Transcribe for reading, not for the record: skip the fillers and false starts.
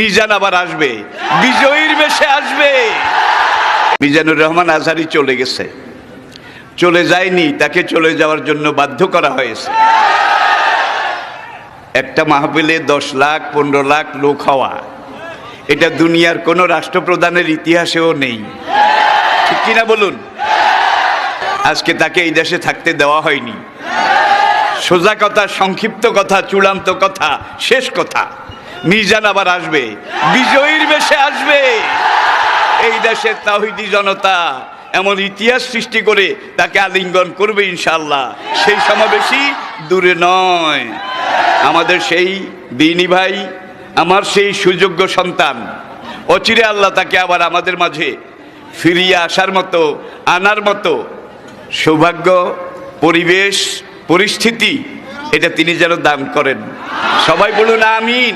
মিজান আবার আসবে, বিজয়ীর বেশে আসবে। মিজানুর রহমান আজহারী চলে গেছে, চলে যায়নি, তাকে চলে যাওয়ার জন্য বাধ্য করা হয়েছে। একটা মাহফিলে 10 লাখ 15 লাখ লোক হওয়া, এটা দুনিয়ার কোনো রাষ্ট্রপ্রধানের ইতিহাসেও নেই, ঠিক কিনা বলুন? আজকে তাকে এই দেশে থাকতে দেওয়া হয়নি। সোজা কথা, সংক্ষিপ্ত কথা, চূড়ান্ত কথা, শেষ কথা, মিজান আবার আসবে, বিজয়ীর বেশে আসবে। এই দেশের তাওহীদি জনতা এমন ইতিহাস সৃষ্টি করে তাকে আলিঙ্গন করবে ইনশাআল্লাহ। সেই সমাবেশই দূরে নয়। আমাদের সেই দিনী ভাই, আমার সেই সুযোগ্য সন্তান, অচিরে আল্লাহ তাকে আবার আমাদের মাঝে ফিরিয়ে আসার মতো, আনার মতো সৌভাগ্য, পরিবেশ, পরিস্থিতি এটা তিনি যেন দান করেন। সবাই বলুন আমিন।